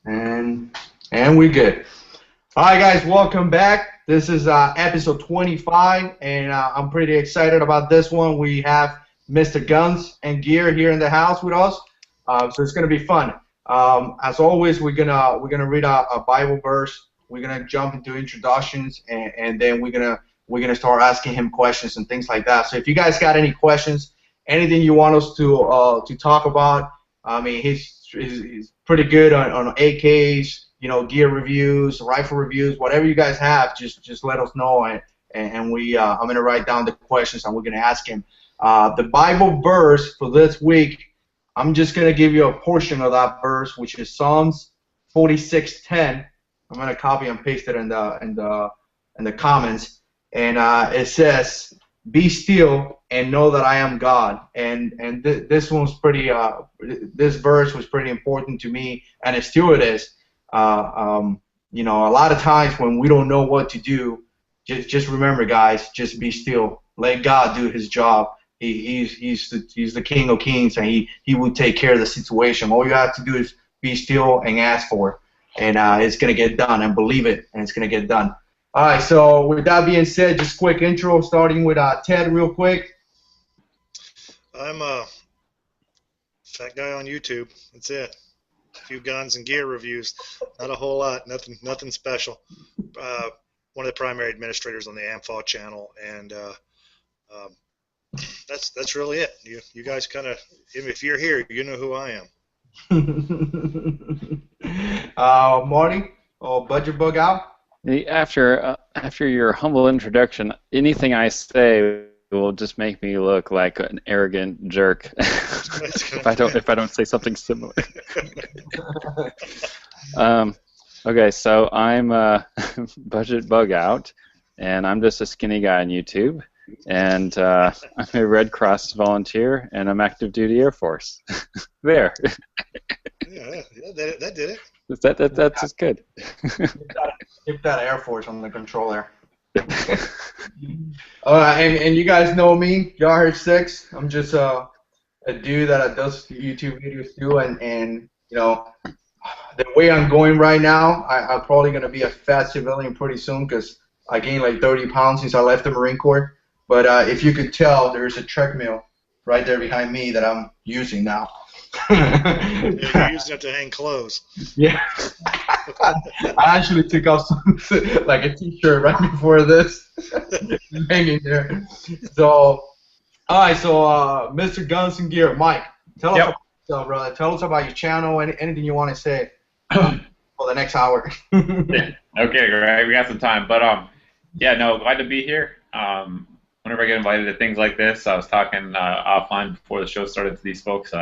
And we're good. All right, guys, welcome back. This is episode 25, and I'm pretty excited about this one. We have Mr. Guns and Gear here in the house with us, so it's gonna be fun. As always, we're gonna read a Bible verse. We're gonna jump into introductions, and then we're gonna start asking him questions and things like that. So if you guys got any questions, anything you want us to talk about, I mean, he's pretty good on AKs, gear reviews, rifle reviews, whatever you guys have, just let us know, and I'm gonna write down the questions and we're gonna ask him. The Bible verse for this week, I'm just gonna give you a portion of that verse, which is Psalms 46:10. I'm gonna copy and paste it in the comments, and it says, "Be still and know that I am God." And this one's pretty. This verse was pretty important to me, and it still is. A lot of times when we don't know what to do, just remember, guys, just be still. Let God do His job. He's the King of Kings, and He will take care of the situation. All you have to do is be still and ask for it, and it's gonna get done. And believe it, and it's gonna get done. All right. So with that being said, just quick intro, starting with Ted, real quick. I'm a fat guy on YouTube. That's it. A few guns and gear reviews. Not a whole lot. Nothing special. One of the primary administrators on the AMFAW Channel, and that's really it. You guys kind of, if you're here, you know who I am. Marty, budget bug out. After your humble introduction, anything I say will just make me look like an arrogant jerk if I don't say something similar. Okay, so I'm budget bug out, and I'm just a skinny guy on YouTube, and I'm a Red Cross volunteer, and I'm active duty Air Force. There. Yeah, that did it. That's just good. Keep that Air Force on the controller. And you guys know me, Yahoo 6. I'm just a dude that does YouTube videos too, and the way I'm going right now, I'm probably gonna be a fat civilian pretty soon because I gained like 30 pounds since I left the Marine Corps. But if you could tell, there's a treadmill right there behind me that I'm using now. Yeah, you're using it to hang clothes. Yeah. I actually took off like a t-shirt right before this, hanging there. So, all right. So, Mr. Guns and Gear, Mike, tell us about yourself, brother. Tell us about your channel and anything you want to say for the next hour. Yeah. Okay, great. We got some time, but yeah, no, glad to be here. Whenever I get invited to things like this, I was talking offline before the show started to these folks.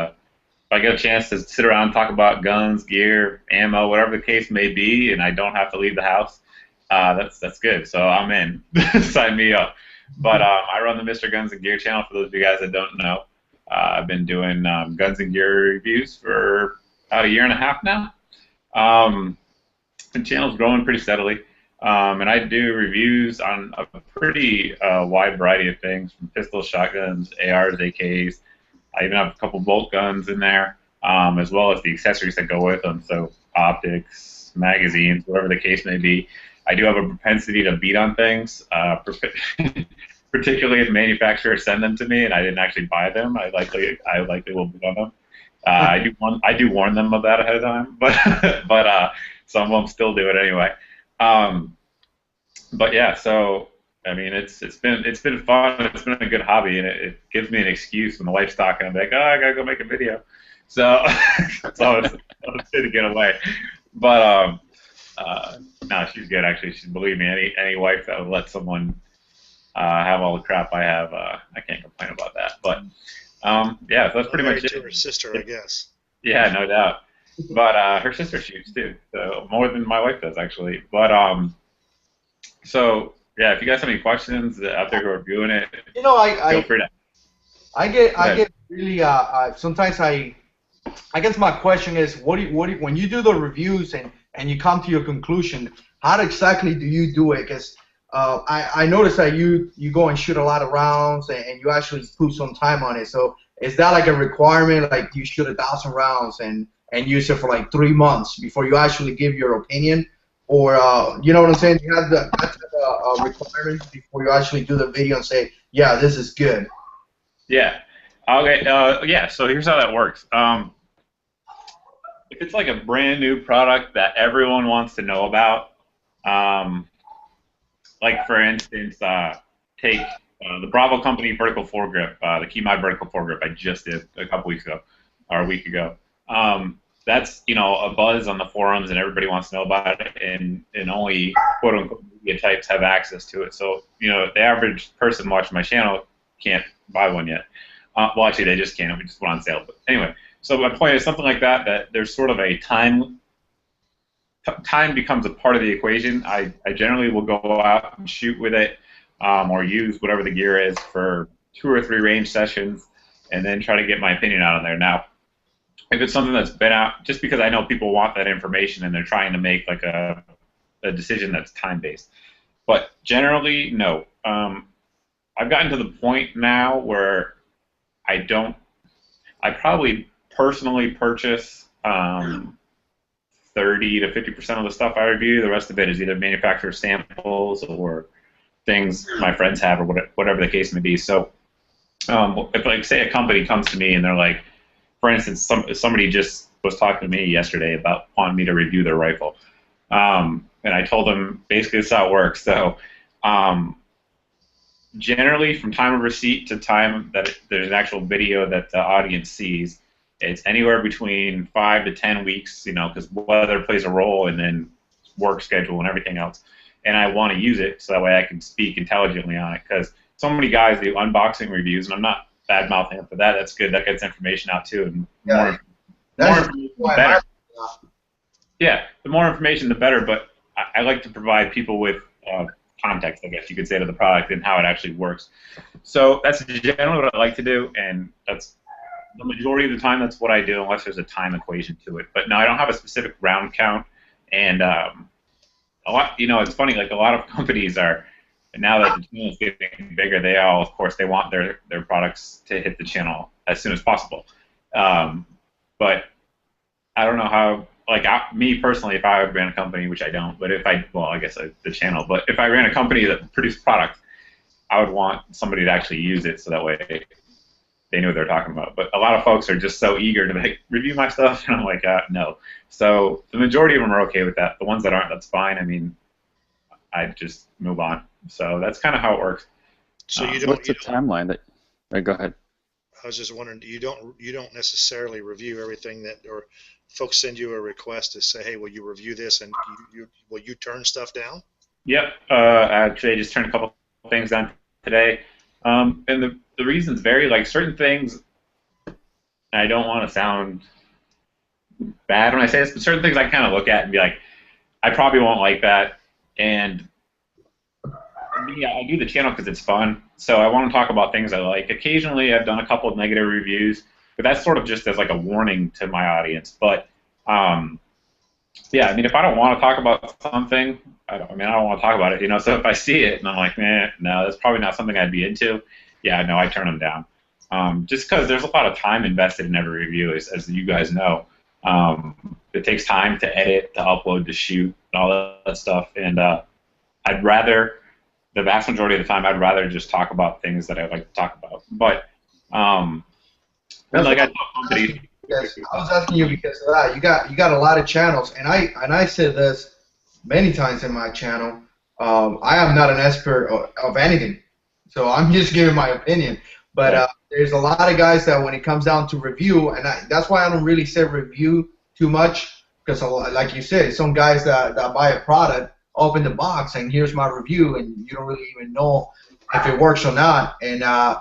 If I get a chance to sit around and talk about guns, gear, ammo, whatever the case may be, and I don't have to leave the house, that's good. So I'm in. Sign me up. But I run the Mr. Guns and Gear channel. For those of you guys that don't know, I've been doing guns and gear reviews for about a year and a half now. The channel's growing pretty steadily, and I do reviews on a pretty wide variety of things, from pistols, shotguns, ARs, AKs. I even have a couple bolt guns in there, as well as the accessories that go with them, so optics, magazines, whatever the case may be. I do have a propensity to beat on things, particularly if manufacturers send them to me and I didn't actually buy them. I likely will beat on them. I do warn them of that ahead of time, but some of them still do it anyway. But yeah, so. I mean, it's been fun. It's been a good hobby, and it gives me an excuse when the wife's talking. I'm like, oh, I gotta go make a video. So it's good to get away. But no, she's good actually. Believe me, any wife that would let someone have all the crap I have, I can't complain about that. But yeah, so that's pretty much it. To her sister, I guess. Yeah, no doubt. But her sister shoots too, so more than my wife does actually. But so. Yeah, if you guys have any questions out there who are viewing it, feel free to. I get really sometimes I guess my question is, when you do the reviews and you come to your conclusion, how exactly do you do it? Because I noticed that you go and shoot a lot of rounds and you actually put some time on it. So is that like a requirement? Like you shoot 1,000 rounds and and use it for like 3 months before you actually give your opinion, or you know what I'm saying? You have that type of requirement before you actually do the video and say, yeah, this is good. Yeah. Okay. Yeah. So here's how that works. If it's like a brand new product that everyone wants to know about, like for instance, take the Bravo Company vertical foregrip, the Keymod vertical foregrip I just did a couple weeks ago, or a week ago. That's, you know, a buzz on the forums and everybody wants to know about it, and only quote unquote media types have access to it. So, you know, the average person watching my channel can't buy one yet. Well, actually, they just can't. We just went on sale. But anyway, so my point is something like that, that there's sort of a time becomes a part of the equation. I generally will go out and shoot with it, or use whatever the gear is for 2 or 3 range sessions, and then try to get my opinion out on there. Now, if it's something that's been out, just because I know people want that information and they're trying to make like a decision that's time-based. But generally, no. I've gotten to the point now where I probably personally purchase 30 to 50% of the stuff I review. The rest of it is either manufacturer samples or things my friends have, or whatever the case may be. So if, like, say a company comes to me and they're like, for instance, somebody just was talking to me yesterday about wanting me to review their rifle. And I told them basically this is how it works. So generally, from time of receipt to time that there's an actual video that the audience sees, it's anywhere between 5 to 10 weeks, you know, because weather plays a role, and then work schedule and everything else. And I want to use it so that way I can speak intelligently on it, because so many guys do unboxing reviews, and I'm not bad-mouthing it for that. That's good. That gets information out, too. And more information, the better. Yeah, the more information, the better, but I like to provide people with context, I guess you could say, to the product and how it actually works. So that's generally what I like to do, and that's the majority of the time that's what I do, unless there's a time equation to it. But no, I don't have a specific round count, and a lot, you know, it's funny, like a lot of companies are, now that the channel is getting bigger, they all, of course, they want their products to hit the channel as soon as possible. But I don't know how, like, me personally, if I ran a company, which I don't, but if I, well, I guess the channel, but if I ran a company that produced product, I would want somebody to actually use it so that way they knew what they're talking about. But a lot of folks are just so eager to, like, review my stuff, and I'm like, no. So the majority of them are okay with that. The ones that aren't, that's fine. I mean, I just move on. So that's kind of how it works. So you don't. What's the timeline that? Right, go ahead. I was just wondering, you don't necessarily review everything that, or folks send you a request to say, hey, will you review this, and will you turn stuff down? Yep. Actually, I just turned a couple things down today, and the reasons vary. Like certain things, I don't want to sound bad when I say this, but certain things I kind of look at and be like, I probably won't like that. And yeah, I do the channel because it's fun, so I want to talk about things I like. Occasionally, I've done a couple of negative reviews, but that's sort of just as like a warning to my audience. But yeah, I mean, if I don't want to talk about something, I don't want to talk about it, you know. So if I see it and I'm like, no, that's probably not something I'd be into, yeah, no, I turn them down. Just because there's a lot of time invested in every review, as you guys know. It takes time to edit, to upload, to shoot, and all that stuff. And I'd rather, the vast majority of the time, I'd rather just talk about things that I like to talk about. But like I tell companies. Yes, I was asking you because of that. You got a lot of channels, and I said this many times in my channel. I am not an expert of anything, so I'm just giving my opinion. But there's a lot of guys that when it comes down to review, and that's why I don't really say review too much, because like you said, some guys that buy a product, open the box, and here's my review, and you don't really even know if it works or not. And I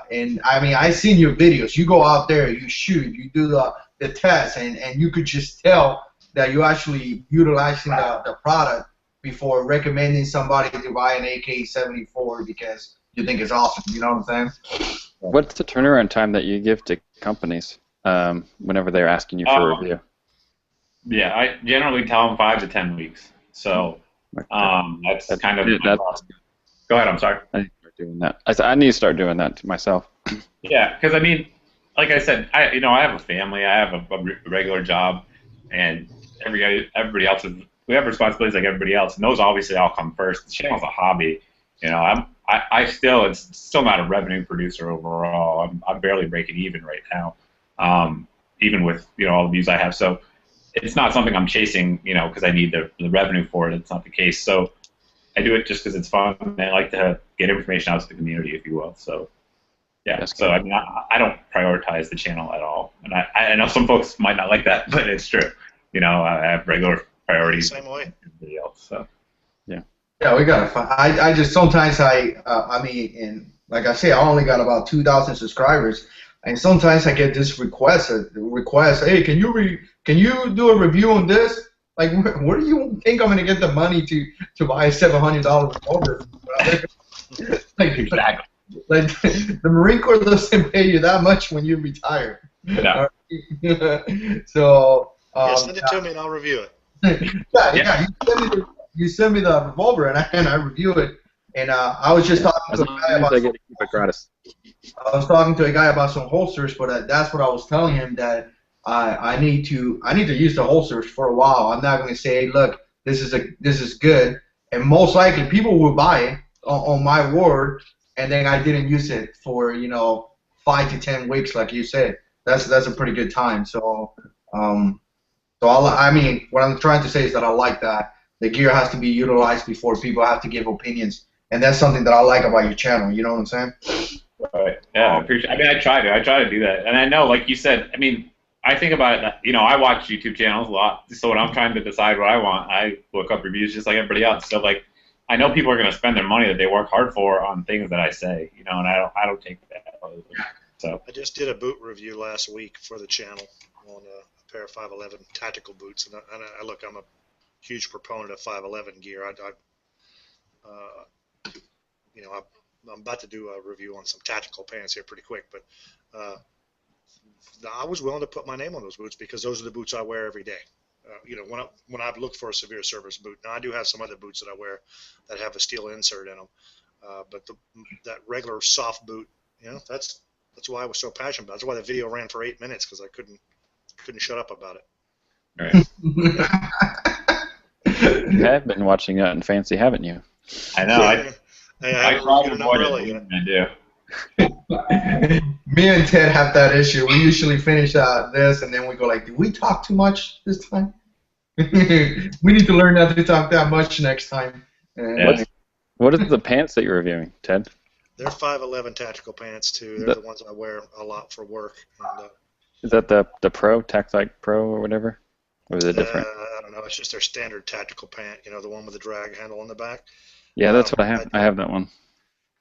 mean, I've seen your videos. You go out there, you shoot, you do the test, and you could just tell that you're actually utilizing the product before recommending somebody to buy an AK-74 because you think it's awesome. You know what I'm saying? What's the turnaround time that you give to companies whenever they're asking you for a review? Yeah, I generally tell them 5 to 10 weeks. So that's kind of my process. Go ahead. I'm sorry. I need to start doing that. I need to start doing that to myself. Yeah, because I mean, like I said, I have a family. I have a regular job. and everybody else we have responsibilities like everybody else, and those obviously all come first. The channel's a hobby, you know. It's still not a revenue producer overall. I'm barely breaking even right now, even with all the views I have. So it's not something I'm chasing, because I need the revenue for it. It's not the case. So I do it just because it's fun, and I like to get information out to the community, if you will. So yeah. So I mean, I don't prioritize the channel at all, and I know some folks might not like that, but it's true. I have regular priorities. Same way. Everybody else. So yeah. Yeah, we gotta find. I just sometimes I mean, and like I say, I only got about 2,000 subscribers, and sometimes I get this request. Hey, can you do a review on this? Like, where do you think I'm gonna get the money to buy a $700 revolver? Like, exactly. Like the Marine Corps doesn't pay you that much when you retire. No. So send it to me and I'll review it. Yeah. You send me the revolver and I review it. And I was just talking to a guy about. I get to keep it gratis. I was talking to a guy about some holsters, but that's what I was telling him, that I need to use the holsters for a while. I'm not going to say, hey, look, this is good, and most likely people will buy it on my word, and then I didn't use it for 5 to 10 weeks, like you said. That's a pretty good time. So I mean, what I'm trying to say is that I like that the gear has to be utilized before people have to give opinions, and that's something that I like about your channel. You know what I'm saying? Right. Yeah, I appreciate. I mean, I try to do that, and I know, like you said, I mean, I think about it. I watch YouTube channels a lot, so when I'm trying to decide what I want, I look up reviews just like everybody else. So like, I know people are going to spend their money that they work hard for on things that I say, and I don't take that. So I just did a boot review last week for the channel on a pair of 511 tactical boots, and look, I'm a huge proponent of 511 gear. I'm about to do a review on some tactical pants here pretty quick, but I was willing to put my name on those boots because those are the boots I wear every day. When I look for a severe service boot. Now I do have some other boots that I wear that have a steel insert in them, but that regular soft boot, that's why I was so passionate about it. That's why the video ran for 8 minutes, because I couldn't shut up about it. Right. You have been watching Out and Fancy, haven't you? I know. I try to avoid it. I do. Me and Ted have that issue. We usually finish this, and then we go like, did we talk too much this time? We need to learn not to talk that much next time. What are the pants that you're reviewing, Ted? They're 511 tactical pants, too. They're the ones I wear a lot for work. And, is that the Pro, Tactite Pro or whatever? Or is it different? I don't know. It's just their standard tactical pant, the one with the drag handle on the back. Yeah, that's what I have. I have that one.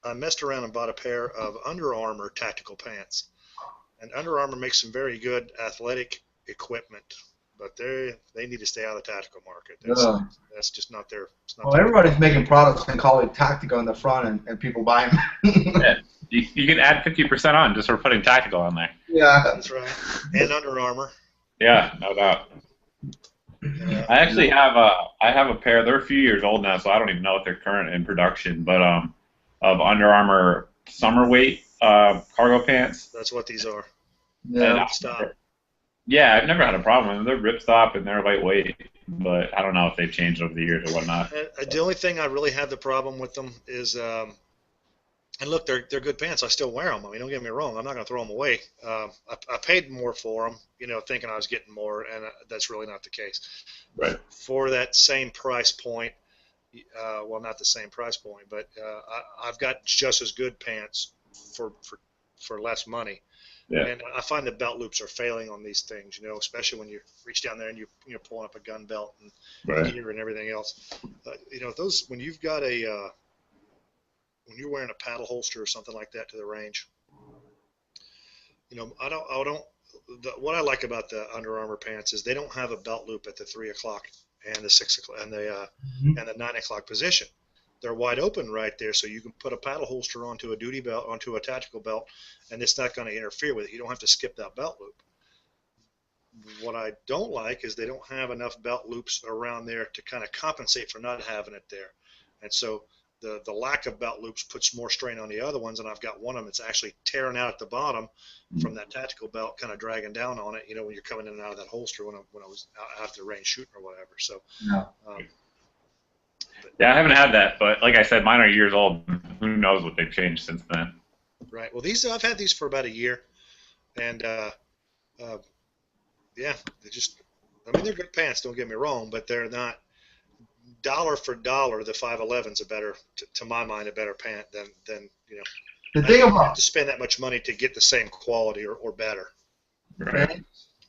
I messed around and bought a pair of Under Armour tactical pants. And Under Armour makes some very good athletic equipment, but they need to stay out of the tactical market. That's just not their. Everybody's making products and call it tactical on the front, and people buy them. Yeah. You can add 50% on just for putting tactical on there. Yeah, that's right. And Under Armour. Yeah, no doubt. I actually have a pair. They're a few years old now, so I don't even know if they're current in production. But of Under Armour summer weight cargo pants. That's what these are. Yeah. Yeah, I've never had a problem with them. They're ripstop and they're lightweight, but I don't know if they've changed over the years or whatnot. The only thing I really have the problem with them is, and look, they're good pants. I still wear them. I mean, don't get me wrong. I'm not going to throw them away. I paid more for them, thinking I was getting more, and that's really not the case. Right. For that same price point, well, not the same price point, but I've got just as good pants for less money. Yeah. And I find the belt loops are failing on these things, especially when you reach down there and you're pulling up a gun belt and gear and everything else. Those when you've got when you're wearing a paddle holster or something like that to the range, what I like about the Under Armour pants is they don't have a belt loop at the 3 o'clock and the 6 o'clock and the 9 o'clock position. They're wide open right there, so you can put a paddle holster onto a duty belt, onto a tactical belt, and it's not going to interfere with it. You don't have to skip that belt loop. What I don't like is they don't have enough belt loops around there to kind of compensate for not having it there. And so the lack of belt loops puts more strain on the other ones, and I've got one of them that's actually tearing out at the bottom from that tactical belt, kind of dragging down on it. You know, when you're coming in and out of that holster when I was out at the range shooting or whatever. So. No. Yeah, I haven't had that, but like I said, mine are years old. Who knows what they've changed since then? Right. Well, I've had these for about a year, and yeah, they're good pants. Don't get me wrong, but they're not dollar for dollar. The 511's a better, to my mind, a better pant than you know. The thing I don't about have to spend that much money to get the same quality or better. Right.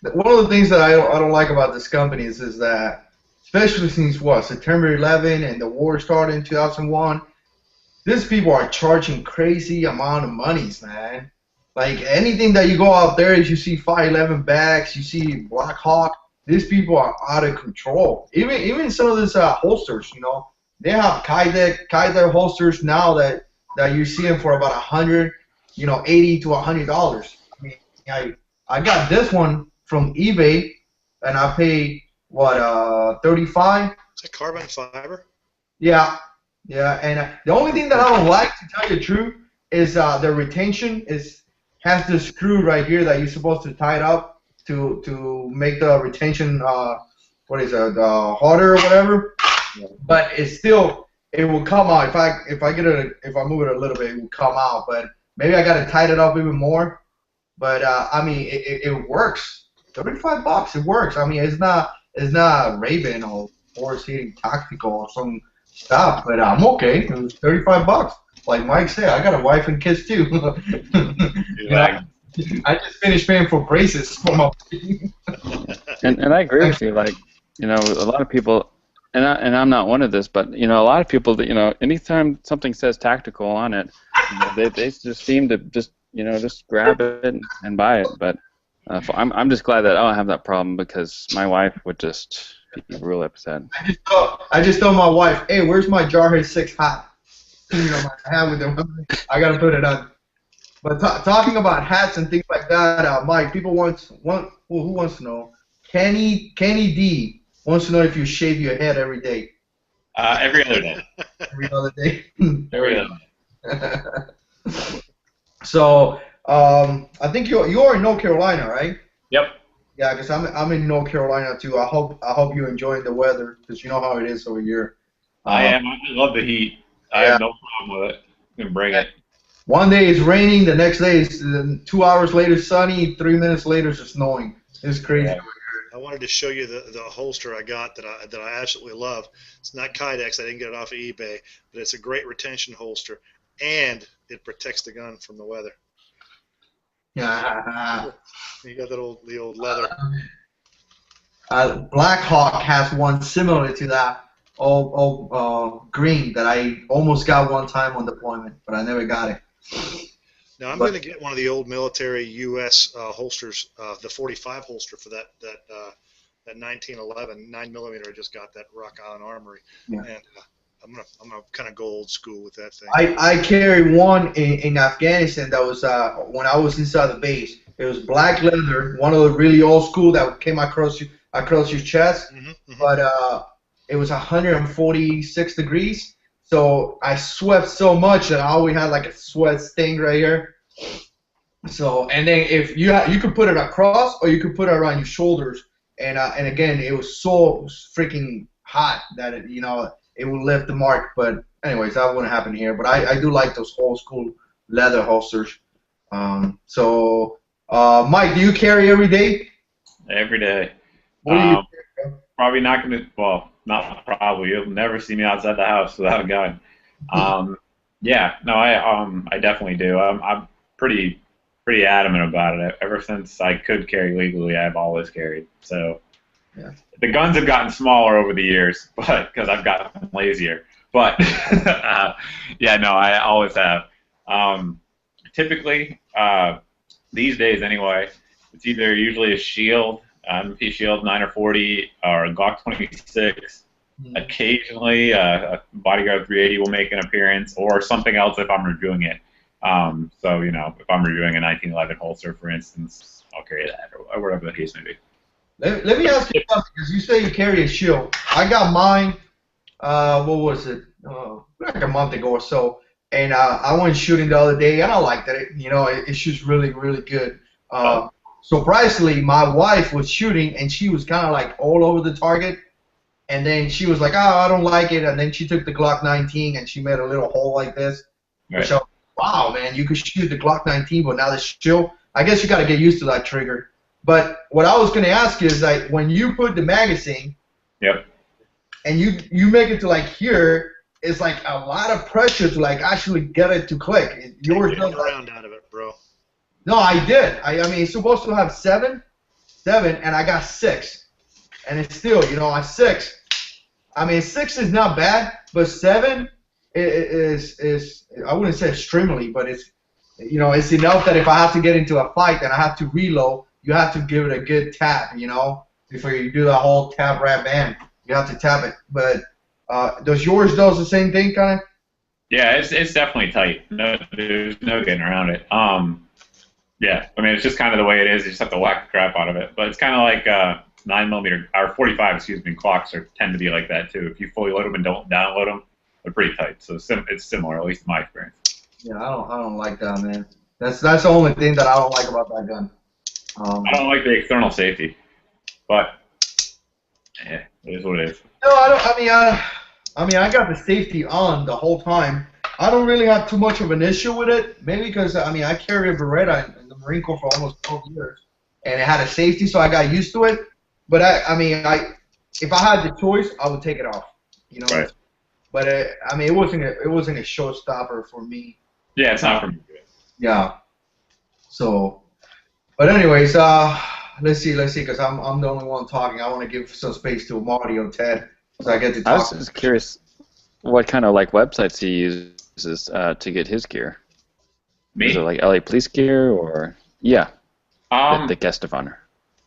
one of the things that I don't like about this company is that, especially since September 11 and the war started in 2001, these people are charging crazy amount of monies, man. Like anything that you go out there, is you see 511 bags, you see Black Hawk. These people are out of control. Even some of these holsters, you know, they have Kydex holsters now that you see them for about $100, $80 to $100. I mean, I got this one from eBay, and I paid what, 35. Is that carbon fiber? Yeah, and the only thing that I don't like, to tell you the truth, is the retention has this screw right here that you're supposed to tie it up to make the retention harder or whatever. But it's still, it will come out if I move it a little bit, it will come out. But maybe I gotta tighten it up even more. But I mean, it works. $35, it works. I mean, it's not Raven or Force Heating Tactical or some stuff, but I'm okay. It was $35. Like Mike said, I got a wife and kids too. I just finished paying for braces for my. And I agree with you. Like, a lot of people, and I'm not one of this, but a lot of people that anytime something says tactical on it, they just seem to just grab it and buy it. But I'm just glad that I don't have that problem, because my wife would just be real upset. I just told my wife, hey, where's my Jarhead 6 hat? My hat with them. I gotta put it on. But talking about hats and things like that, Mike, people who wants to know? Kenny D wants to know if you shave your head every day. Every other day. Every other day. Every other day. So I think you're in North Carolina, right? Yep. Yeah, because I'm in North Carolina too. I hope you're enjoying the weather, because you know how it is over here. I am. I love the heat. I have no problem with it. You can bring it. One day it's raining, the next day it's 2 hours later sunny, 3 minutes later it's snowing. It's crazy. Yeah. I wanted to show you the holster I got that I absolutely love. It's not Kydex. I didn't get it off of eBay, but it's a great retention holster, and it protects the gun from the weather. Yeah. You got the old leather. Black Hawk has one similar to that, all green, that I almost got one time on deployment, but I never got it. Now I'm going to get one of the old military U.S. Holsters, the 45 holster for that 1911 9mm. I just got that Rock Island Armory, and I'm gonna kind of go old school with that thing. I carried one in Afghanistan that was when I was inside the base. It was black leather, one of the really old school that came across your chest, but it was 146 degrees. So I sweat so much that I always had like a sweat stain right here. So, and then if you could put it across, or you could put it around your shoulders, and again, it was so freaking hot that it would lift the mark. But anyways, that wouldn't happen here. But I do like those old school leather holsters. So Mike, do you carry every day? Every day. What do you carry? Probably not going to, well, not probably. You'll never see me outside the house without a gun. Yeah, no, I definitely do. I'm pretty adamant about it. Ever since I could carry legally, I've always carried. So yeah. The guns have gotten smaller over the years, but because I've gotten lazier. But yeah, no, I always have. Typically, these days anyway, it's either usually a shield, MP Shield 9 or 40, or a Glock 26. Occasionally, a Bodyguard 380 will make an appearance, or something else if I'm reviewing it. So, if I'm reviewing a 1911 holster, for instance, I'll carry that, or whatever the case may be. Let me ask you something, because you say you carry a shield. I got mine, what was it, like a month ago or so, and I went shooting the other day, and I liked it. You know, it shoots really, really good. Surprisingly, my wife was shooting, and she was kind of like all over the target. And then she was like, "Oh, I don't like it." And then she took the Glock 19 and she made a little hole like this. Right. So, wow, man, you could shoot the Glock 19, but now the chill. I guess you got to get used to that trigger. But what I was gonna ask you is like when you put the magazine, Yep. and you make it to like here, it's like a lot of pressure to like actually get it to click. Yours Get does a round out of it, bro. No, I did. I mean, it's supposed to have seven, and I got 6, and it's still, you know, at 6. I mean, 6 is not bad, but 7 is I wouldn't say extremely, but it's, you know, it's enough that if I have to get into a fight and I have to reload, you have to give it a good tap, you know, before you do the whole tap rap band. You have to tap it. But does yours do the same thing, kind of? Yeah, it's definitely tight. No, there's no getting around it. Yeah, I mean, it's just kind of the way it is. You just have to whack the crap out of it. But it's kind of like 9mm or 45, excuse me, clocks tend to be like that too. If you fully load them and don't download them, they're pretty tight. So it's similar, at least in my experience. Yeah, I don't like that, man. That's the only thing that I don't like about that gun. I don't like the external safety, but yeah, it is what it is. No, I don't. I mean, I got the safety on the whole time. I don't really have too much of an issue with it. Maybe because I mean, I carry a Beretta in the Marine Corps for almost 12 years, and it had a safety, so I got used to it. But I mean, if I had the choice, I would take it off. You know. Right. But I mean, it wasn't a showstopper for me. Yeah, it's not for me. Yeah. So, but anyways, let's see, because I'm the only one talking. I want to give some space to Marty or Ted, so I get to talk. I was just curious, what kind of like websites he uses to get his gear? Me? Is it like LA Police Gear or the guest of honor?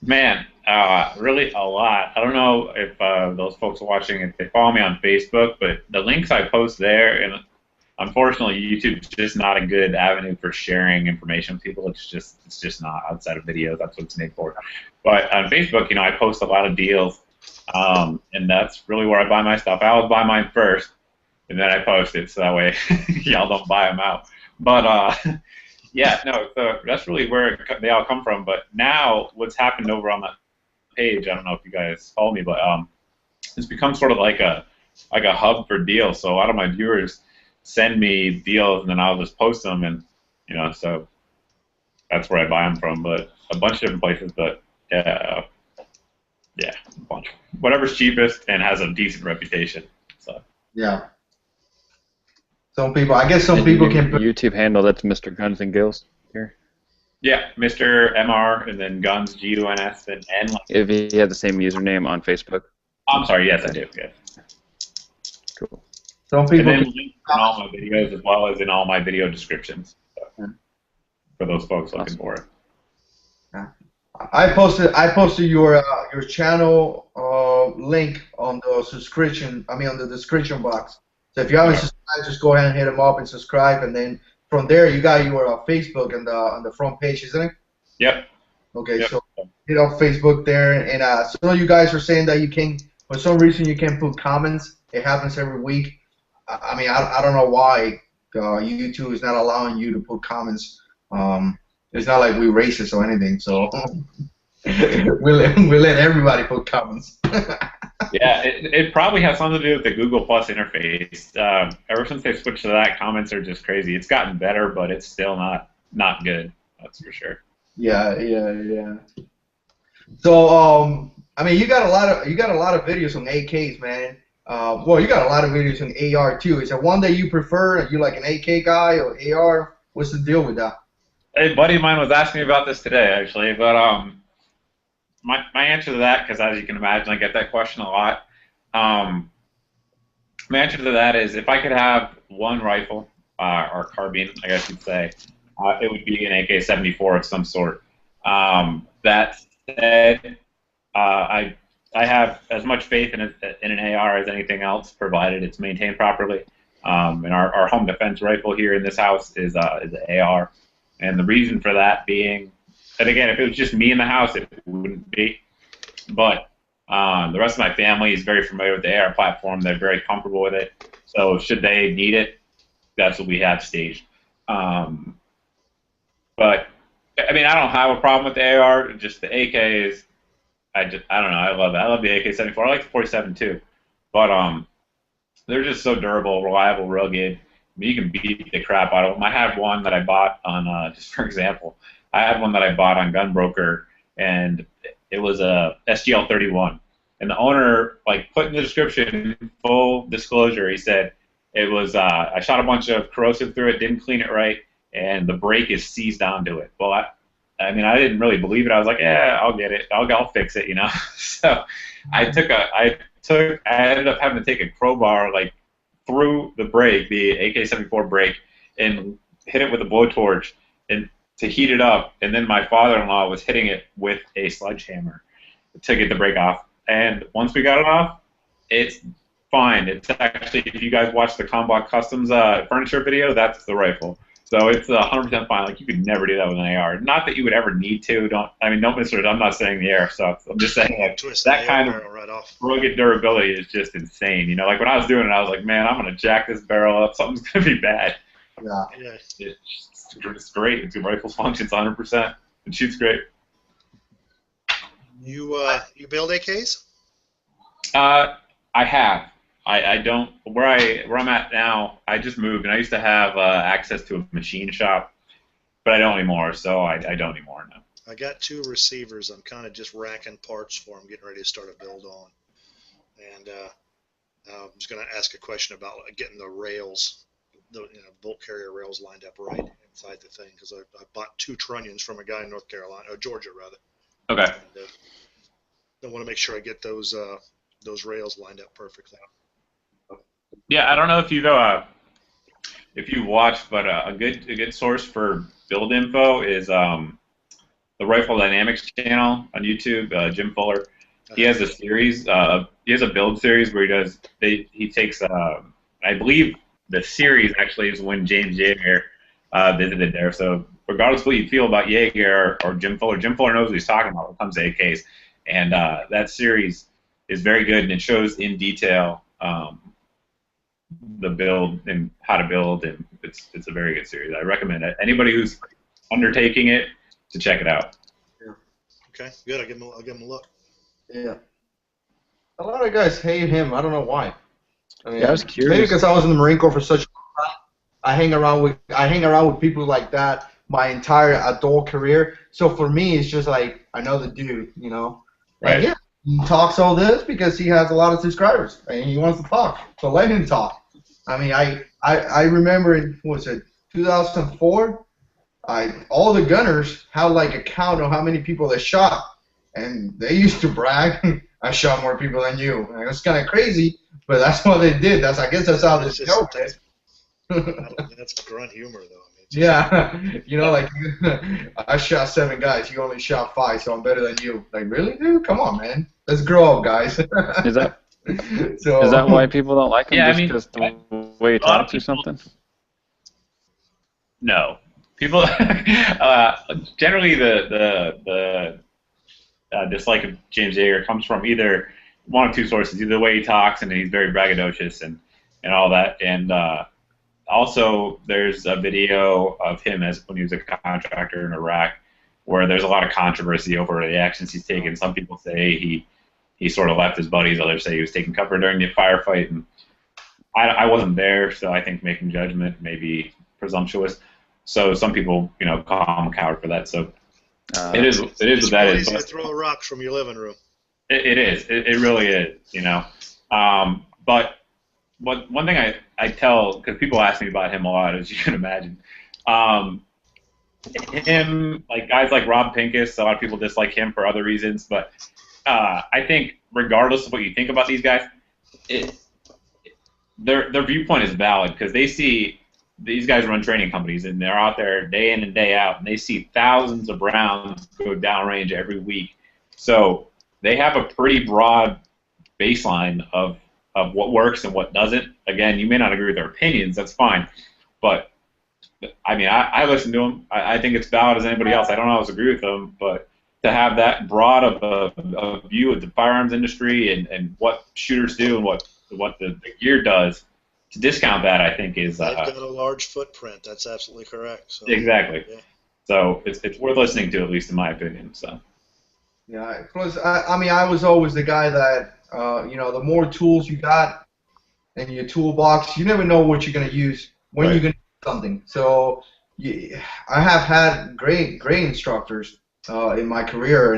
Man, really a lot. I don't know if those folks are watching, if they follow me on Facebook, but the links I post there, and unfortunately, YouTube's just not a good avenue for sharing information with people. It's just not outside of videos. That's what it's made for. But on Facebook, you know, I post a lot of deals, and that's really where I buy my stuff. I always buy mine first, and then I post it, so that way y'all don't buy them out. But yeah, no, so that's really where they all come from. But now, what's happened over on that page, I don't know if you guys follow me, but it's become sort of like a hub for deals. So a lot of my viewers send me deals, and then I'll just post them, and you know, so that's where I buy them from. But a bunch of different places, but yeah, a bunch. Whatever's cheapest and has a decent reputation. So Yeah. Some people, I guess some people can put YouTube handle that's Mr. Guns and Gills here. yeah, Mr. MR and then Guns GUNS and N. If he had the same username on Facebook. I'm sorry, yes I do. Yes. Cool. some And people then can, links in all my videos as well as in all my video descriptions. So, for those folks looking for it. I posted your channel link on the subscription. I mean, on the description box. So if you haven't subscribed, just go ahead and hit them up and subscribe, and then from there you got your Facebook and on the front page, isn't it? Yep. Okay, Yep. so hit up Facebook there, and some of you guys are saying that you can, for some reason, you can't put comments. It happens every week. I mean, I don't know why YouTube is not allowing you to put comments. It's not like we're racist or anything, so we let everybody put comments. Yeah, it probably has something to do with the Google Plus interface. Ever since they switched to that, comments are just crazy. It's gotten better, but it's still not good. That's for sure. Yeah. So I mean, you got a lot of videos on AKs, man. Well, you got a lot of videos on AR too. Is there one that you prefer? Are you like an AK guy or AR? What's the deal with that? A buddy of mine was asking me about this today, actually, but my answer to that, because as you can imagine, I get that question a lot. My answer to that is if I could have one rifle, or carbine, I guess you'd say, it would be an AK-74 of some sort. That said, I have as much faith in an AR as anything else, provided it's maintained properly. And our home defense rifle here in this house is an AR. And the reason for that being, and again, if it was just me in the house, it wouldn't be. But the rest of my family is very familiar with the AR platform. They're very comfortable with it. So should they need it, that's what we have staged. But I mean, I don't have a problem with the AR. Just the AK is, I don't know. I love it. I love the AK-74. I like the 47 too, but they're just so durable, reliable, rugged. I mean, you can beat the crap out of them. I had one that I bought on, just for example, I had one that I bought on Gunbroker, and it was a SGL-31. And the owner, like, put in the description, full disclosure, he said it was, I shot a bunch of corrosive through it, didn't clean it right, and the brake is seized onto it. Well, I mean, I didn't really believe it. I was like, yeah, I'll get it. I'll fix it, you know. So I ended up having to take a crowbar, like, through the brake, the AK-74 brake, and hit it with a blowtorch and to heat it up. And then my father-in-law was hitting it with a sledgehammer to get the brake off. And once we got it off, it's fine. It's actually, if you guys watch the Combat Customs furniture video, that's the rifle. So it's 100% fine. Like, you could never do that with an AR. Not that you would ever need to. Don't misunderstand. I'm not saying the air stuff. I'm just saying that kind of rugged durability is just insane. You know, like when I was doing it, I was like, man, I'm gonna jack this barrel up. Something's gonna be bad. Yeah. It's great. The rifle functions 100%. It shoots great. You build AKs? I have. I don't. Where I'm at now, I just moved, and I used to have access to a machine shop, but I don't anymore. So I don't anymore now. I got 2 receivers. I'm kind of just racking parts for them, getting ready to start a build on. And I'm just going to ask a question about getting the rails, the bolt carrier rails lined up right inside the thing, because I bought 2 trunnions from a guy in North Carolina, or Georgia rather. Okay. And, I want to make sure I get those rails lined up perfectly. Yeah, I don't know if you've watched, but a good source for build info is the Rifle Dynamics channel on YouTube. Jim Fuller, he has a series. He has a build series where he takes. I believe the series actually is when James Yeager visited there. So regardless of what you feel about Yeager or Jim Fuller knows what he's talking about when it comes to AKs, and that series is very good, and it shows in detail the build and how to build, and it's a very good series. I recommend it. Anybody who's undertaking it to check it out. Yeah. Okay, good. I'll give him a look. Yeah. A lot of guys hate him. I don't know why. I mean, Yeah, I was curious. Maybe because I was in the Marine Corps for such a long time. I hang around with people like that my entire adult career. So for me, it's just like I know the dude, you know. Right. And yeah, he talks all this because he has a lot of subscribers and he wants to talk. So let him talk. I mean, I remember in, what was it, 2004, all the gunners had like a count of how many people they shot, and they used to brag, I shot more people than you. And it was kind of crazy, but that's what they did. I guess that's how this joke is. That's grunt humor, though. I mean, yeah, you know, like, I shot 7 guys, you only shot 5, so I'm better than you. Like, really, dude? Come on, man. Let's grow up, guys. Is that why people don't like him? Yeah, just because the way he talks or something? No. People generally the dislike of James Yeager comes from either one of 2 sources: either the way he talks and he's very braggadocious and all that, and also there's a video of him when he was a contractor in Iraq, where there's a lot of controversy over the actions he's taken. Some people say he sort of left his buddies. Others say he was taking cover during the firefight. And I wasn't there, so I think making judgment may be presumptuous. So some people, call him a coward for that. So it is what that is. It's easy to throw rocks from your living room. It is. It really is. But one thing I tell, because people ask me about him a lot, as you can imagine. Him, like guys like Rob Pincus, a lot of people dislike him for other reasons, but I think regardless of what you think about these guys, their viewpoint is valid, because they see these guys run training companies and they're out there day in and day out, and they see thousands of rounds go downrange every week. So they have a pretty broad baseline of what works and what doesn't. Again, you may not agree with their opinions, that's fine, but I mean, I listen to them. I think it's valid as anybody else. I don't always agree with them, but to have that broad of a view of the firearms industry and what shooters do and what the gear does, to discount that, I think, is They've got a large footprint. That's absolutely correct. So, exactly. yeah. So it's worth listening to, at least in my opinion. So. Yeah. Plus, I mean, I was always the guy that you know, the more tools you got in your toolbox, you never know what you're gonna use when Right. you're gonna use something. So I have had great instructors in my career,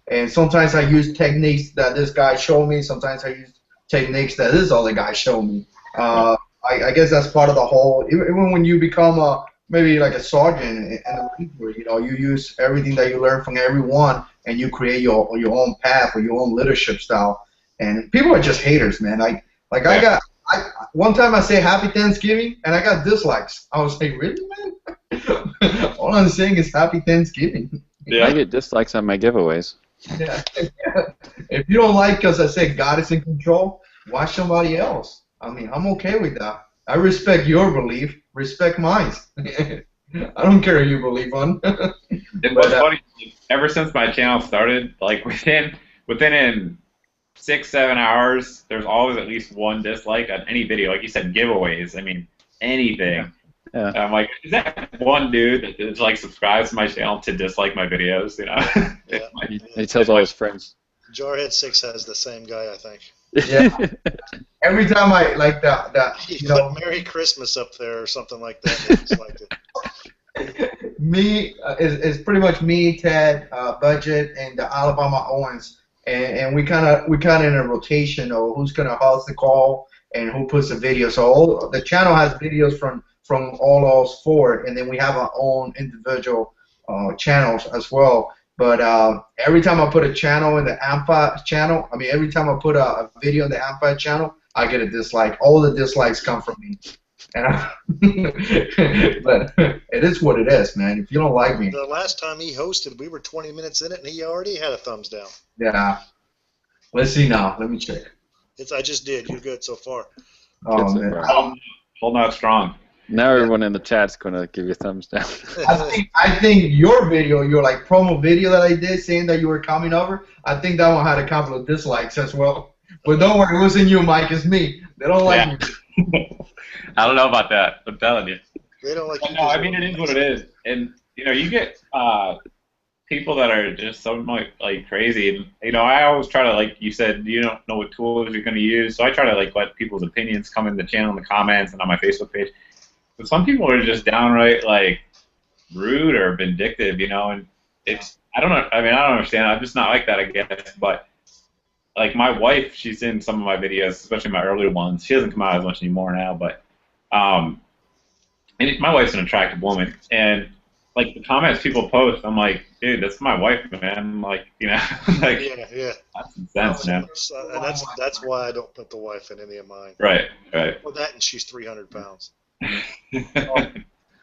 and sometimes I use techniques that this guy showed me. Sometimes I use techniques that this other guy showed me. I guess that's part of the whole. Even when you become maybe like a sergeant in the Marine Corps, you know, you use everything that you learn from everyone, and you create your own path or your own leadership style. And people are just haters, man. One time I say Happy Thanksgiving, and I got dislikes. I was like, really, man? All I'm saying is Happy Thanksgiving. I get dislikes on my giveaways. Yeah. If you don't like because I say God is in control, watch somebody else. I mean, I'm okay with that. I respect your belief. Respect mine. I don't care who you believe on. And what's funny, ever since my channel started, like within 6-7 hours, there's always at least one dislike on any video. Like you said, giveaways. I mean, anything. Yeah. And I'm like, is that one dude that just, like, subscribes to my channel to dislike my videos? You know? Yeah. He tells all his friends. Jarhead 6 has the same guy, I think. Yeah. Every time I like that He you put know, Merry Christmas up there or something like that. And just liked it. me is pretty much me, Ted, Budget, and the Alabama Owens, and we kind of in a rotation of who's gonna host the call and who puts the video. So the channel has videos from all us four, and then we have our own individual channels as well. But every time I put a channel in the AMFAW channel, I mean, every time I put a video in the AMFAW channel, I get a dislike. All the dislikes come from me. And but it is what it is, man. If you don't like me. The last time he hosted, we were 20 minutes in it, and he already had a thumbs down. Yeah. Let's see now. Let me check. I just did. You're good so far. Oh, Good so man. far. Holding out strong. Now everyone in the chat's going to give you a thumbs down. I think your video, your like promo video that I did saying that you were coming over, I think that one had a couple of dislikes as well. But don't worry, it wasn't you, Mike. It's me. They don't like me. I don't know about that. I'm telling you. They don't like you. No, I mean, it is what it is. And, you know, you get people that are just so like crazy. And, you know, I always try to, like you said, you don't know what tools you're going to use. So I try to, like, let people's opinions come in the channel, in the comments, and on my Facebook page. But some people are just downright, like, rude or vindictive, you know, and it's, I don't know, I mean, I don't understand. I'm just not like that, I guess. But, like, my wife, she's in some of my videos, especially my earlier ones. She doesn't come out as much anymore now, but, and my wife's an attractive woman, and, like, the comments people post, I'm like, dude, that's my wife, man. I'm like, you know, like, Yeah. that's some sense, man. And that's why I don't put the wife in any of mine. Right. Well, that and she's 300 pounds.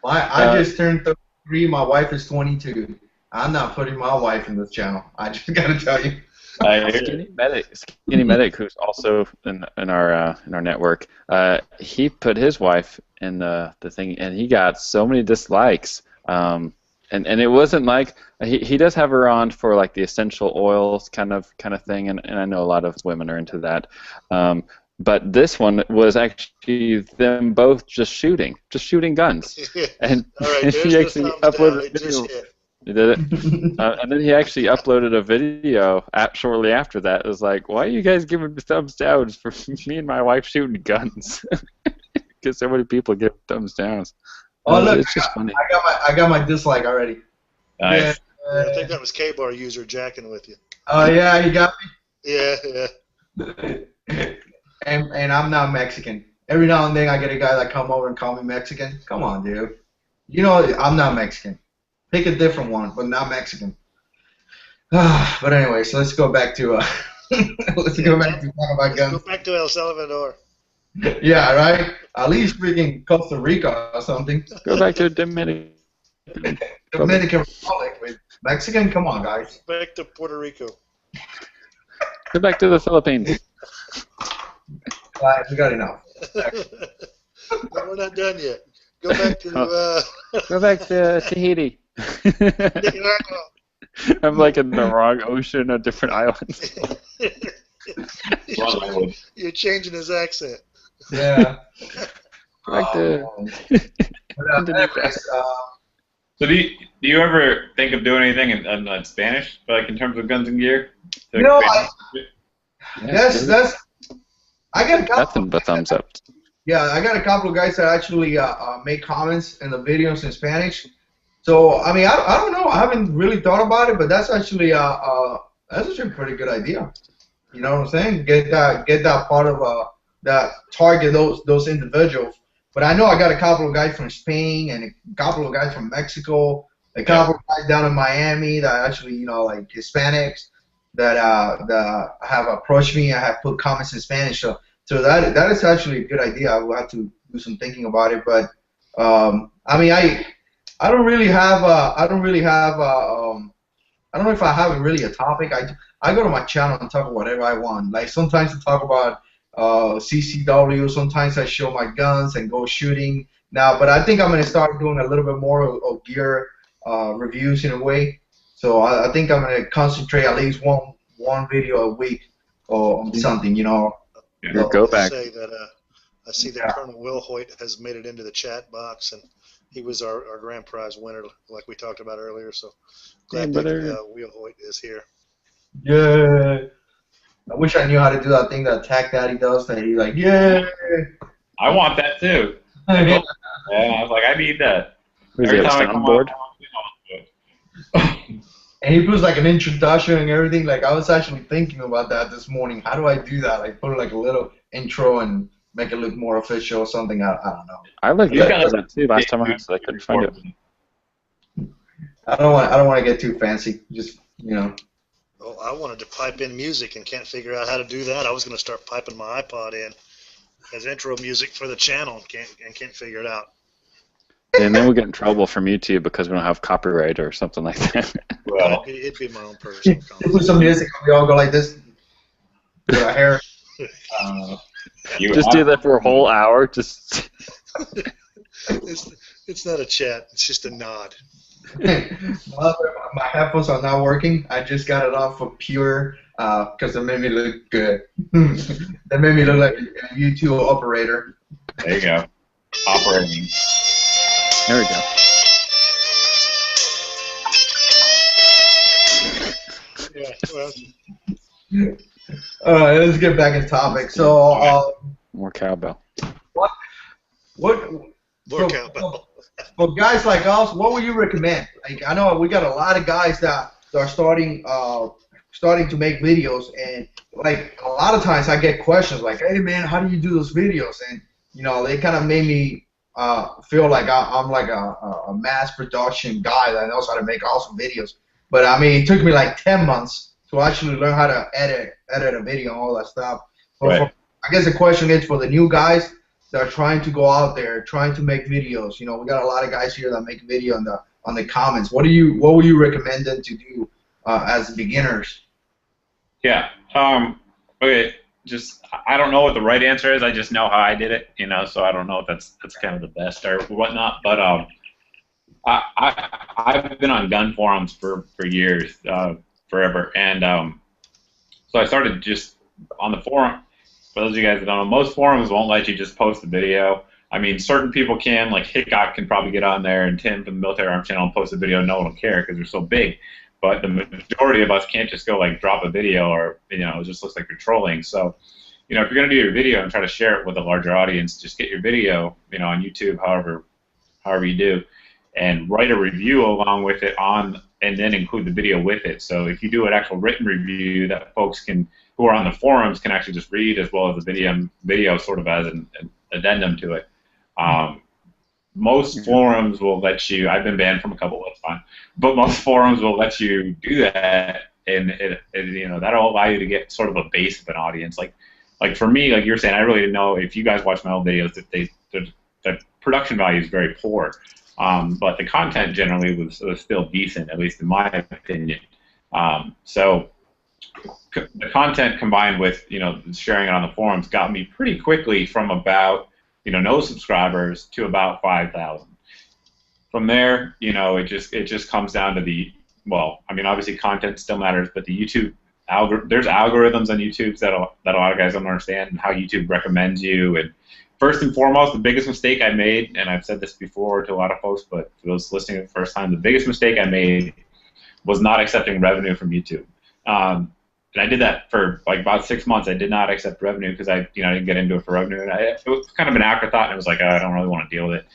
I just turned 33. My wife is 22. I'm not putting my wife in this channel. I just got to tell you. Skinny Medic, who's also in our network, he put his wife in the thing, and he got so many dislikes. And it wasn't like he does have her on for like the essential oils kind of thing, and I know a lot of women are into that. But this one was actually them both just shooting guns, and, Right, and he actually uploaded a video. He did it, and then he actually uploaded a video shortly after that. It was like, why are you guys giving thumbs downs for me and my wife shooting guns? Because so many people give thumbs downs. Oh, look, it's just funny. I got my dislike already. Nice. I think that was K-Bar user jacking with you. Oh, yeah, you got Yeah. me? And I'm not Mexican. Every now and then I get a guy that come over and call me Mexican. Come on, dude. You know I'm not Mexican. Pick a different one, but not Mexican. But anyway, so let's go back to talking about guns. Let's go back to El Salvador. Yeah, right. At least freaking Costa Rica or something. Go back to Dominican Republic with Mexican. Come on, guys. Back to Puerto Rico. Go back to the Philippines. We got enough. No, we're not done yet. Go back to Go back to Tahiti. Nicaragua. I'm like in the wrong ocean, a different island. You're changing his accent. Yeah. Corrected. But, anyways, So do you ever think of doing anything in Spanish, like in terms of guns and gear? To you know, expand? that's I got a couple. Nothing but thumbs up. Yeah, I got a couple of guys that actually make comments in the videos in Spanish. So I mean, I don't know. I haven't really thought about it, but that's actually a pretty good idea. You know what I'm saying? Get that part of that target those individuals. But I know I got a couple of guys from Spain and a couple of guys from Mexico, a couple of guys down in Miami that actually, you know, like Hispanics that have approached me. I have put comments in Spanish. So that is actually a good idea. I will have to do some thinking about it. But I mean, I don't really have I don't know if I have really a topic. I go to my channel and talk whatever I want. Like sometimes I talk about CCW. Sometimes I show my guns and go shooting now. But I think I'm gonna start doing a little bit more of gear reviews in a way. So I think I'm gonna concentrate at least one video a week on something. You know. Your go back. Say that, I see that Colonel Will Hoyt has made it into the chat box, and he was our grand prize winner, like we talked about earlier. So glad that Will Hoyt is here. Yeah. I wish I knew how to do that thing that Tag Daddy does. That he's like, yeah. I want that too. And I was like, I need that. Every time I come on board. And he puts like an introduction and everything. Like I was actually thinking about that this morning. How do I do that? Like put like a little intro and make it look more official or something. I don't know. I looked at that too last time I couldn't find it. I don't want to get too fancy. Just Well, I wanted to pipe in music and can't figure out how to do that. I was going to start piping my iPod in as intro music for the channel and can't figure it out. And then we'll get in trouble from YouTube because we don't have copyright or something like that. Well, it'd be my own personal you put some music and we all go like this with our hair. Just do that for a whole hour. Just. It's not a chat. It's just a nod. My headphones are not working. I just got it off for pure because they made me look good. They made me look like a YouTube operator. There you go. Operating. There we go. Yeah, well. Let's get back in topic. So, more cowbell. What? More cowbell. For guys like us, what would you recommend? Like, I know we got a lot of guys that are starting to make videos, and like a lot of times I get questions like, "Hey man, how do you do those videos?" And they kind of made me feel like I'm like a mass production guy that knows how to make awesome videos. But I mean, it took me like 10 months to actually learn how to edit a video and all that stuff. But I guess the question is for the new guys that are trying to go out there, trying to make videos. We got a lot of guys here that make video on the comments. What would you recommend them to do as beginners? Yeah. Okay. Just I don't know what the right answer is. I just know how I did it. So I don't know if that's kind of the best or whatnot. But I've been on gun forums for years, forever, and so I started just on the forum. For those of you guys that don't know, most forums won't let you just post the video. I mean, certain people can, like Hickok can probably get on there, and Tim from the Military Arms Channel and post a video. No one will care because they're so big. But the majority of us can't just go like drop a video, or it just looks like you're trolling. So, if you're gonna do your video and try to share it with a larger audience, just get your video, on YouTube, however you do, and write a review along with it and then include the video with it. So if you do an actual written review that folks who are on the forums can actually just read, as well as the video sort of as an addendum to it. Most forums will let you. I've been banned from a couple. That's fine, but most forums will let you do that, and that'll allow you to get sort of a base of an audience. Like for me, like you're saying, I really didn't know if you guys watch my old videos that the production value is very poor, but the content generally was still decent, at least in my opinion. So the content combined with sharing it on the forums got me pretty quickly from about no subscribers to about 5,000. From there, it just comes down to obviously content still matters, but the YouTube there's algorithms on YouTube that a lot of guys don't understand, and how YouTube recommends you. And first and foremost, the biggest mistake I made, and I've said this before to a lot of folks, but for those listening the first time, the biggest mistake I made was not accepting revenue from YouTube. And I did that for like about 6 months. I did not accept revenue because I didn't get into it for revenue. And it was kind of an afterthought, and it was like, I don't really want to deal with it.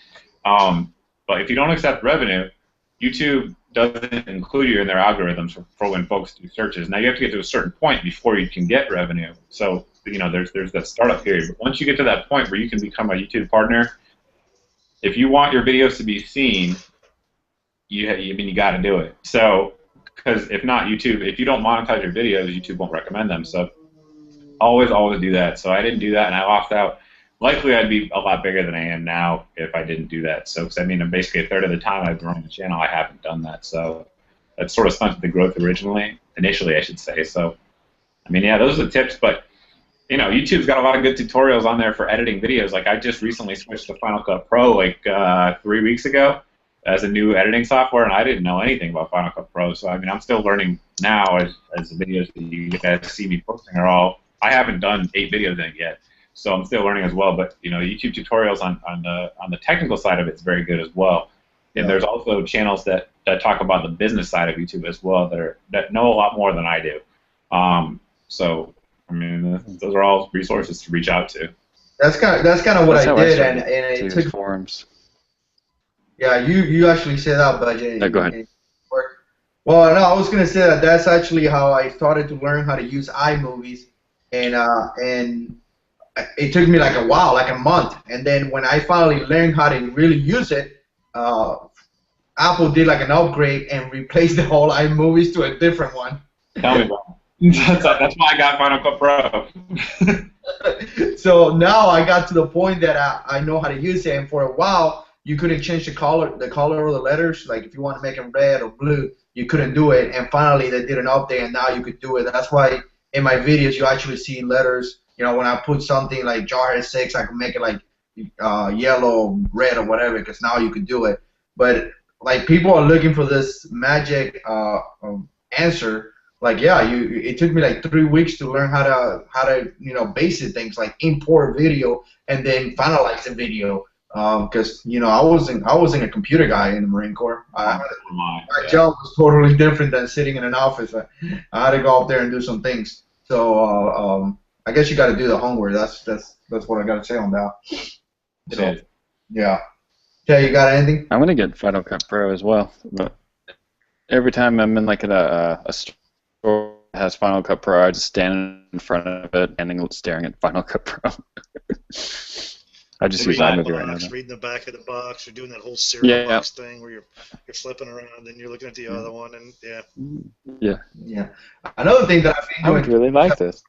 But if you don't accept revenue, YouTube doesn't include you in their algorithms for when folks do searches. Now you have to get to a certain point before you can get revenue. So there's that startup period. But once you get to that point where you can become a YouTube partner, if you want your videos to be seen, you got to do it. So because if not, YouTube, if you don't monetize your videos, YouTube won't recommend them. So always do that. So I didn't do that, and I lost out. Likely, I'd be a lot bigger than I am now if I didn't do that. So, because I'm basically a third of the time I've grown the channel, I haven't done that. So that sort of stunted the growth initially, I should say. So, yeah, those are the tips. But YouTube's got a lot of good tutorials on there for editing videos. Like I just recently switched to Final Cut Pro like 3 weeks ago as a new editing software, and I didn't know anything about Final Cut Pro. So I'm still learning now as the videos that you guys see me posting are all. I haven't done 8 videos in it yet. So I'm still learning as well, but YouTube tutorials on the technical side of it is very good as well. And there's also channels that talk about the business side of YouTube as well that know a lot more than I do. So those are all resources to reach out to. That's kind of what I did, and it took forums. Yeah, you actually said that, but go ahead. Well, no, I was gonna say that's actually how I started to learn how to use iMovies, and it took me like a while, like a month, and then when I finally learned how to really use it, Apple did like an upgrade and replaced the whole iMovies to a different one. Tell me about it. That's why I got Final Cut Pro. So now I got to the point that I know how to use it, and for a while you couldn't change the color of the letters. Like if you want to make them red or blue, you couldn't do it, and finally they did an update, and now you could do it. That's why in my videos you actually see letters. When I put something like Jarhead 6, I can make it like yellow, red, or whatever, because now you can do it. But like people are looking for this magic answer. Like it took me like 3 weeks to learn how to basic things like import video and then finalize the video. Because I wasn't a computer guy in the Marine Corps. My job was totally different than sitting in an office. I had to go up there and do some things. So I guess you got to do the homework. That's what I got to say on that. So, yeah. Okay, you got anything? I'm gonna get Final Cut Pro as well. But every time I'm in like a store that has Final Cut Pro, I just stand in front of it and staring at Final Cut Pro. I just use iMovie right now. Reading the back of the box, you're doing that whole serial box thing where you're flipping around and you're looking at the other one, and yeah. Another thing that I would really like this.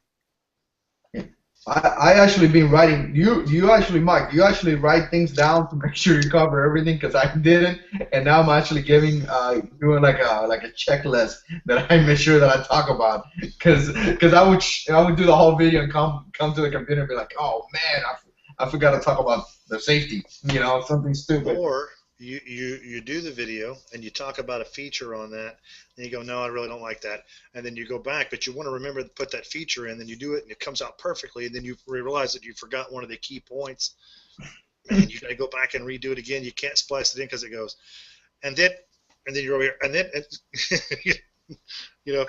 I actually been writing. You actually, Mike, you actually write things down to make sure you cover everything, because I didn't, and now I'm actually doing like a checklist that I make sure that I talk about, because I would do the whole video and come to the computer and be like, oh man, I forgot to talk about the safety, something stupid. Or you do the video and you talk about a feature on that, and you go, no, I really don't like that, and then you go back, but you want to remember to put that feature in, then you do it and it comes out perfectly, and then you realize that you forgot one of the key points. Man, you got to go back and redo it again. You can't splice it in because it goes, and then you're over here, and then if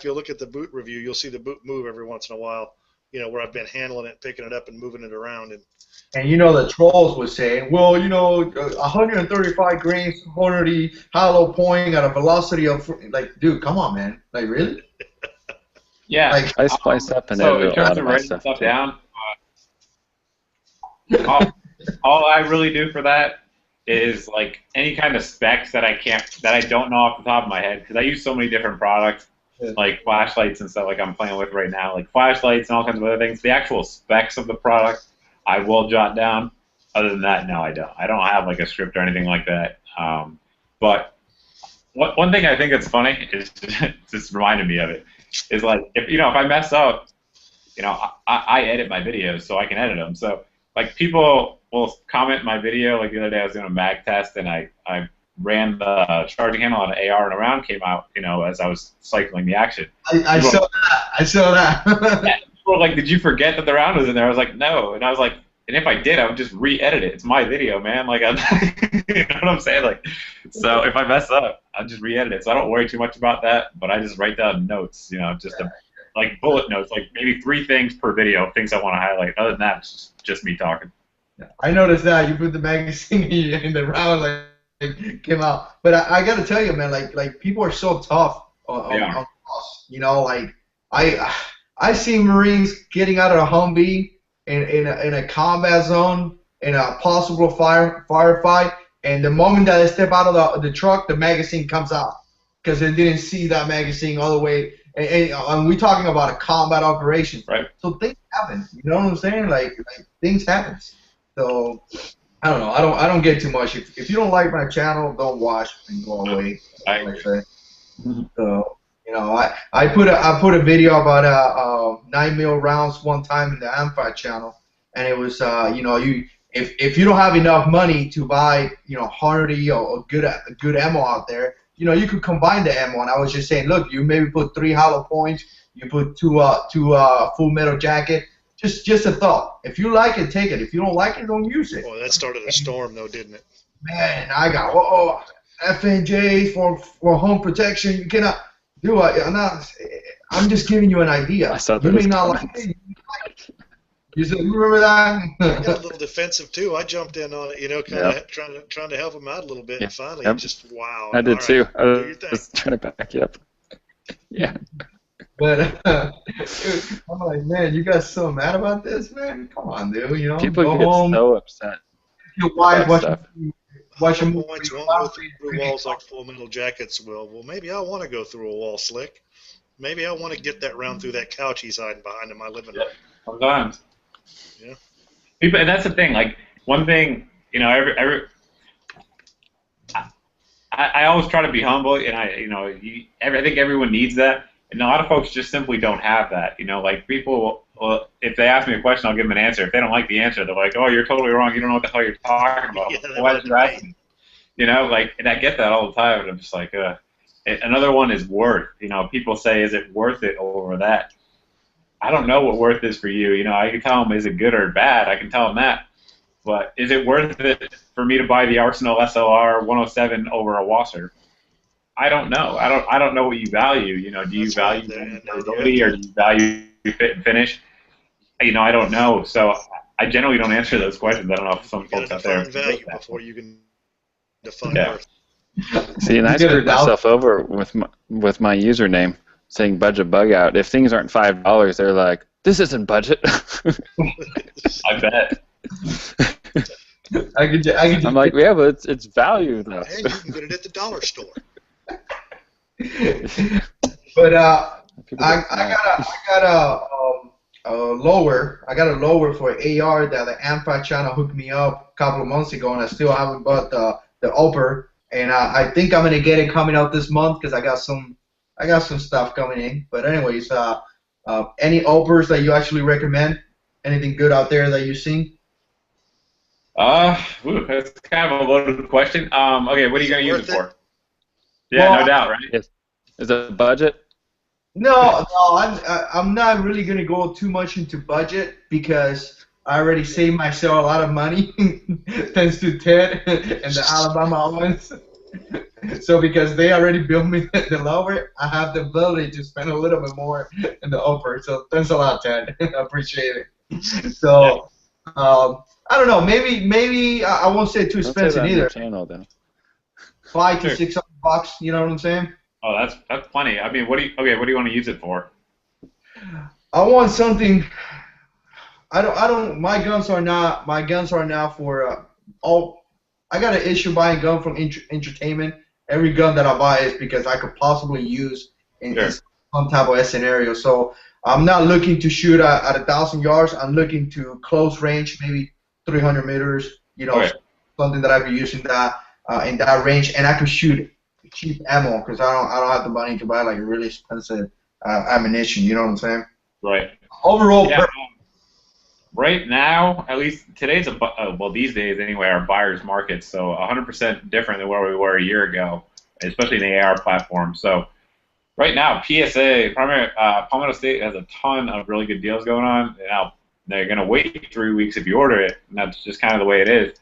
you look at the boot review, you'll see the boot move every once in a while. Where I've been handling it, picking it up, and moving it around, and the trolls were saying, well, 135 grains, 130 hollow point at a velocity of, like, dude, come on, man. Like, really? Yeah. Like, I splice up and so edit a lot of my stuff stuff down. All I really do for that is like any kind of specs that I don't know off the top of my head, because I use so many different products. Like flashlights and stuff like I'm playing with right now, like flashlights and all kinds of other things. The actual specs of the product, I will jot down. Other than that, no, I don't. I don't have like a script or anything like that. But one thing I think that's funny is just reminded me of it is like if I mess up, I edit my videos so I can edit them. So like people will comment my video. Like the other day I was doing a mag test and I ran the charging handle on an AR and a round came out, you know, as I was cycling the action. I saw that. I saw that. People were like, did you forget that the round was in there? I was like, no. And I was like, and if I did, I would just re-edit it. It's my video, man. Like, you know what I'm saying? Like, so if I mess up, I'll just re-edit it. So I don't worry too much about that, but I just write down notes, you know, just like bullet notes, like maybe 3 things per video, things I want to highlight. Other than that, it's just me talking. I noticed that you put the magazine in the round, like it came out. But I gotta tell you, man, like people are so tough on us. You know, like I see Marines getting out of a Humvee in a combat zone in a possible firefight, and the moment that they step out of the truck, the magazine comes out because they didn't see that magazine all the way. And we're talking about a combat operation, right? So things happen. You know what I'm saying? Like things happen. So I don't know. I don't get too much. If you don't like my channel, don't watch and go away. I agree. So you know, I put a video about 9mm rounds one time in the AMFAW channel, and it was you know, if you don't have enough money to buy, you know, hardy or good ammo out there, you know, you could combine the ammo. And I was just saying, look, you maybe put 3 hollow points, you put two full metal jacket. Just a thought. If you like it, take it. If you don't like it, don't use it. Well, that started a storm, though, didn't it? Man, I got FNJ for home protection. You cannot do it. I'm just giving you an idea. You may not like it. You remember that? I got a little defensive too. I jumped in on it, you know, kind of trying to help him out a little bit. And finally, just wow. I did too. I was trying to back you up. Yeah. But I'm like, man, you guys so mad about this, man? Come on, dude. You know, people go get home, so upset. your wife watch a movie. Points won't go through walls like full metal jackets will. Well, maybe I want to go through a wall, Slick. Maybe I want to get that round through that couch he's hiding behind in my living room. Sometimes. Yeah. People, and that's the thing. Like one thing, you know, I always try to be humble, and I think everyone needs that. And a lot of folks just simply don't have that. You know, like people, well, if they ask me a question, I'll give them an answer. If they don't like the answer, they're like, "Oh, you're totally wrong. You don't know what the hell you're talking about." Why did you ask me? You know, like, and I get that all the time. And I'm just like, another one is worth. You know, people say, "Is it worth it over that?" I don't know what worth is for you. You know, I can tell them, is it good or bad? I can tell them that. But is it worth it for me to buy the Arsenal SLR 107 over a Wasser? I don't know. I don't know what you value. You know, do you value durability or do you value fit and finish? You know, I don't know. So I generally don't answer those questions. I don't know if some folks out there value before you can define worth. See, and I screwed myself over with my username saying budget bug out. If things aren't $5, they're like, this isn't budget. I bet. I'm like, yeah, but it's value though. And you can get it at the dollar store. But I got a lower. I got a lower for AR that the AMFAW channel hooked me up a couple of months ago, and I still haven't bought the upper. And I think I'm gonna get it coming out this month because I got some stuff coming in. But anyways, any uppers that you actually recommend? Anything good out there that you've seen? That's kind of a loaded question. Okay, what are you gonna use it for? Yeah, well, no doubt, right? Is it a budget? No, I'm not really gonna go too much into budget because I already saved myself a lot of money thanks to Ted and the Alabama ones. So because they already built me the lower, I have the ability to spend a little bit more in the upper. So thanks a lot, Ted. I appreciate it. So I don't know. Maybe I won't say too expensive either. Channel, then. $500 to $600. You know what I'm saying? Oh, that's plenty. I mean, what do you want to use it for? I want something. I don't. My guns are not for all. I got an issue buying a gun from entertainment. Every gun that I buy is because I could possibly use in some type of scenario. So I'm not looking to shoot at 1,000 yards. I'm looking to close range, maybe 300 meters. You know, something that I could use in that range, and I could shoot cheap ammo because I don't have the money to buy like really expensive ammunition. You know what I'm saying? Right. Overall, right now, at least today's well, these days anyway, our buyer's market. So 100% different than where we were a year ago, especially in the AR platform. So right now, PSA, Palmetto State has a ton of really good deals going on. Now they're going to wait 3 weeks if you order it, and that's just kind of the way it is.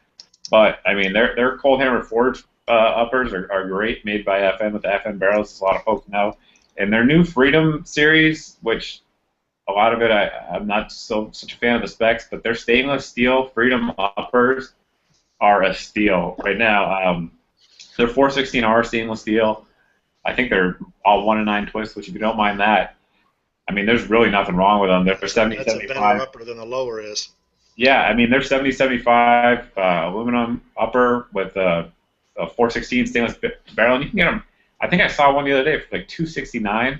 But I mean, their cold hammer forged uppers are great, made by FN with the FN barrels. As a lot of folks know, and their new Freedom series, which a lot of it I'm not such a fan of the specs, but their stainless steel Freedom uppers are a steal right now. They're 416R stainless steel. I think they're all 1-in-9 twists, which if you don't mind that, I mean, there's really nothing wrong with them. They're 70-75. That's a better upper than the lower is. Yeah, I mean, they're 70-75 aluminum upper with a 416 stainless barrel, and you can get them. I think I saw one the other day for like $269.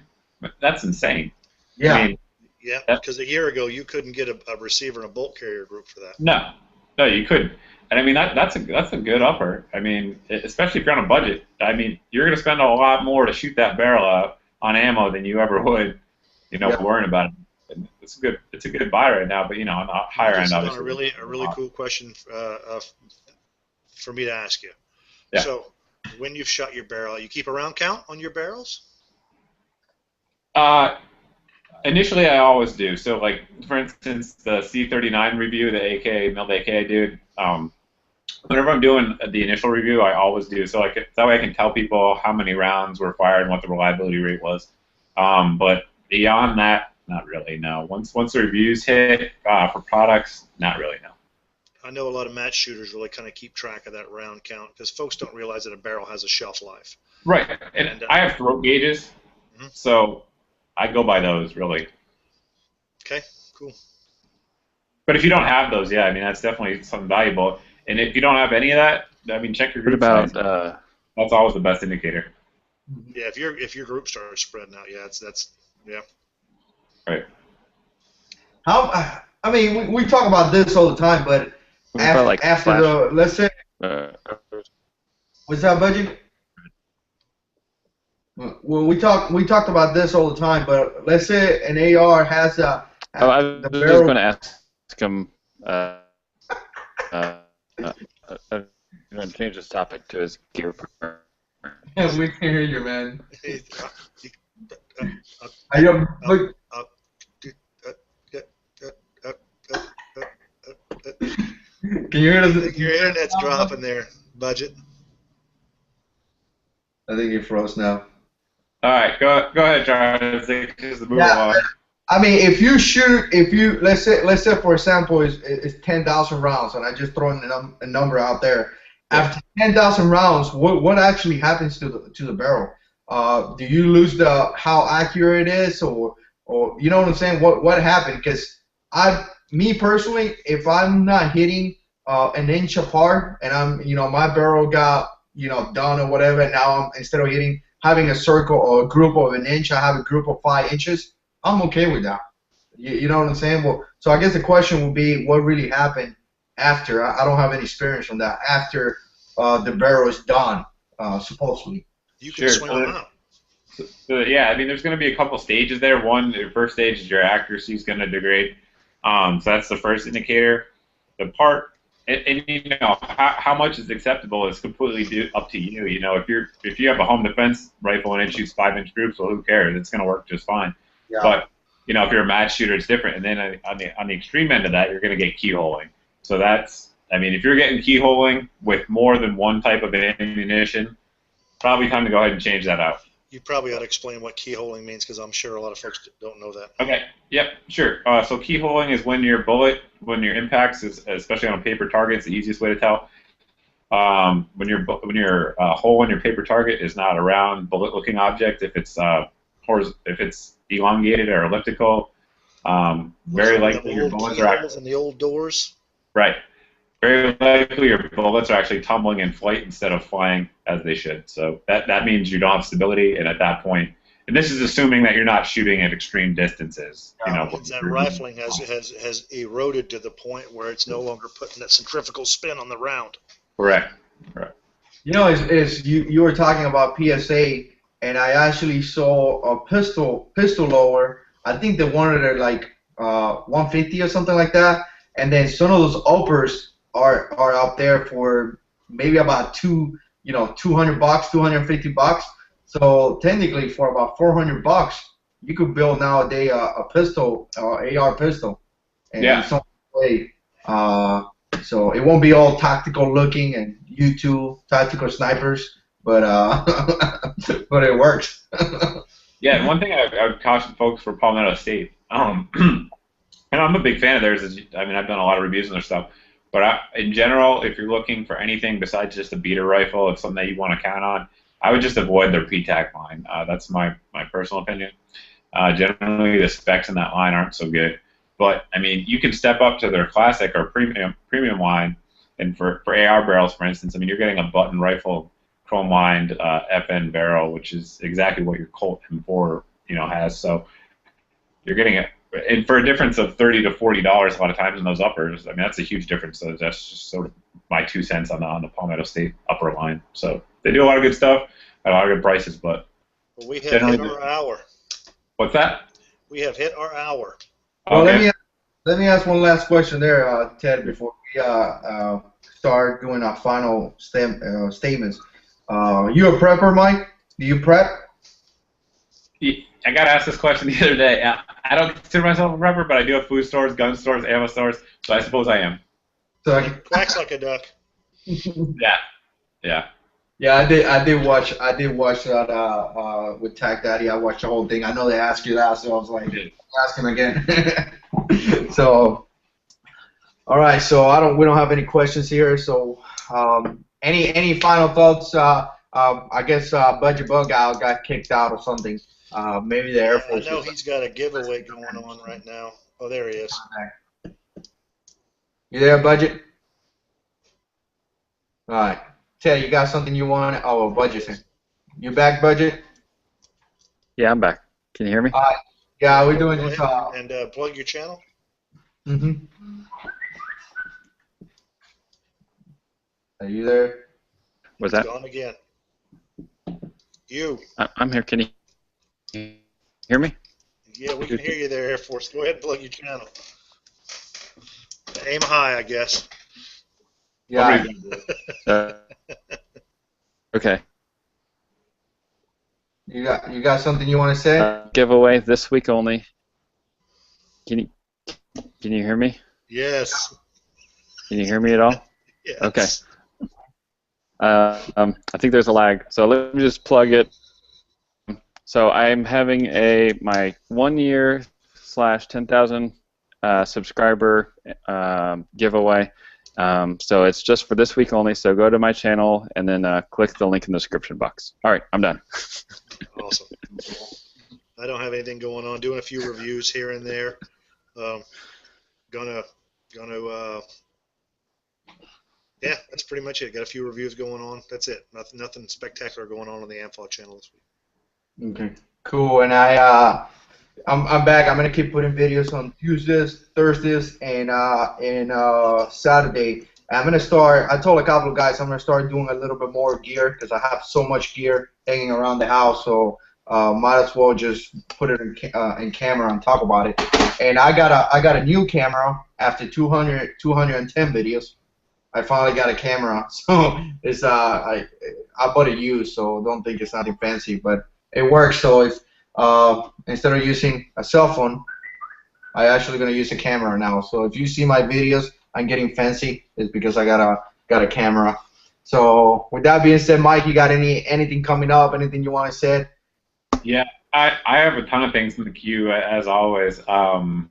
That's insane. Yeah. I mean, yeah, because a year ago you couldn't get a receiver and a bolt carrier group for that. No, you couldn't. And I mean that's a good upper. I mean, especially if you're on a budget. I mean, you're going to spend a lot more to shoot that barrel out on ammo than you ever would, worrying about it. And it's a good buy right now. But on the higher end, obviously. A really cool question for me to ask you. Yeah. So, when you've shot your barrel, you keep a round count on your barrels? Initially, I always do. So, like, for instance, the C39 review, the AK, milled AK I did, whenever I'm doing the initial review, I always do. So, like, that way I can tell people how many rounds were fired and what the reliability rate was. But beyond that, not really, no. Once the reviews hit for products, not really, no. I know a lot of match shooters really kind of keep track of that round count because folks don't realize that a barrel has a shelf life. Right. And I have throat gauges, so I go by those, really. Okay, cool. But if you don't have those, yeah, I mean, that's definitely something valuable. And if you don't have any of that, I mean, check your group size. That's always the best indicator. Yeah, if your group starts spreading out, yeah, that's yeah. Right. I mean, we talk about this all the time, but after the, let's say, what's that, Budgie? Well, we talked about this all the time, but let's say an AR has a. I was just going to ask him. I'm going to change this topic to his gear. Yeah, we can hear you, man. Can you hear us? Your internet's dropping there, Budget. I think you're froze now. All right, go ahead, Charles. Just move on. I mean, let's say for example, it's 10,000 rounds, and I just throw a number out there. After 10,000 rounds, what actually happens to the barrel? Do you lose how accurate it is, or you know what I'm saying? What happened? Because me personally, if I'm not hitting an inch apart, and I'm my barrel got done or whatever, and now instead of having a circle or a group of an inch, I have a group of 5 inches. I'm okay with that. You know what I'm saying? Well, so I guess the question would be, what really happened after? I don't have any experience on that. After the barrel is done, supposedly. You can swing them out. So, yeah, I mean, there's going to be a couple stages there. One, the first stage is your accuracy is going to degrade. So that's the first indicator. The part, and how much is acceptable is completely up to you. If you have a home defense rifle and it shoots 5-inch groups, well, who cares? It's going to work just fine. Yeah. But if you're a match shooter, it's different. And then on the extreme end of that, you're going to get keyholing. So if you're getting keyholing with more than one type of ammunition, probably time to go ahead and change that out. You probably ought to explain what keyholing means, because I'm sure a lot of folks don't know that. Okay. Yep. Sure. So keyholing is when your impacts, especially on a paper target, it's the easiest way to tell. When your hole in your paper target is not a round bullet-looking object, if it's elongated or elliptical, very likely your bullets are actually in the old doors. Right. Very likely your bullets are actually tumbling in flight instead of flying as they should. So that means you don't have stability, and at that point, and this is assuming that you're not shooting at extreme distances. That rifling has eroded to the point where it's no longer putting that centrifugal spin on the round. Correct. You were talking about PSA, and I actually saw a pistol lower. I think they wanted it like 150 or something like that. and then some of those uppers are up there for maybe about $200, $250. So technically, for about $400, you could build nowadays a pistol, AR pistol, and some way. So it won't be all tactical looking and YouTube tactical snipers, but but it works. Yeah, and one thing I would caution folks for Palmetto State, and I'm a big fan of theirs. I mean, I've done a lot of reviews on their stuff, but in general, if you're looking for anything besides just a beater rifle, it's something that you want to count on, I would just avoid their PTAC line. That's my personal opinion. Generally, the specs in that line aren't so good. But, I mean, you can step up to their classic or premium line, and for AR barrels, for instance, I mean, you're getting a button rifle, chrome-lined FN barrel, which is exactly what your Colt M4, has. So you're getting it, and for a difference of $30 to $40 a lot of times in those uppers, I mean, that's a huge difference. So that's just sort of my 2 cents on the Palmetto State upper line. So they do a lot of good stuff at a lot of good prices, but we have hit our hour. What's that? We have hit our hour. Well, okay. let me ask one last question there, Ted, before we start doing our final statements. You a prepper, Mike? Do you prep? I got asked this question the other day. I don't consider myself a prepper, but I do have food stores, gun stores, ammo stores, so I suppose I am. So Quacks like a duck. Yeah. Yeah, I did watch that with Tag Daddy. I watched the whole thing. I know they asked you that, so I was like, ask him again. So, all right. So we don't have any questions here. So, any final thoughts? I guess Budget Bug Out got kicked out or something. Maybe the Air Force. I know he's got a giveaway going on right now. Oh, there he is. Okay. You there, Budget? All right. Ted, you got something you want? Oh, Budget. You back, Budget? Yeah, I'm back. Can you hear me? Yeah, we're doing this. And plug your channel. Mm-hmm. Are you there? Was that? Gone again. You. I'm here. Can you hear me? Yeah, we can hear you there, Air Force. Go ahead and plug your channel. Aim high, I guess. Yeah. Okay. You got something you want to say? Giveaway this week only. Can you hear me? Yes. Can you hear me at all? Yes. Okay. I think there's a lag, so let me just plug it. So I'm having my 1 year / 10,000 subscriber giveaway. So it's just for this week only. So go to my channel and then click the link in the description box. All right, I'm done. Awesome. I don't have anything going on. Doing a few reviews here and there. Yeah, that's pretty much it. Got a few reviews going on. That's it. Nothing spectacular going on the AMFAW channel this week. Okay. Cool. And I'm back. I'm gonna keep putting videos on Tuesdays, Thursdays, and Saturday. I'm gonna start. I told a couple of guys I'm gonna start doing a little bit more gear because I have so much gear hanging around the house. So might as well just put it in camera and talk about it. And I got a new camera after 210 videos. I finally got a camera. So it's I bought it used, so don't think it's nothing fancy, but it works. So it's instead of using a cell phone, I actually gonna use a camera now. So if you see my videos, I'm getting fancy. It's because I got a camera. So with that being said, Mike, you got anything coming up? Anything you want to say? Yeah, I have a ton of things in the queue as always. Armor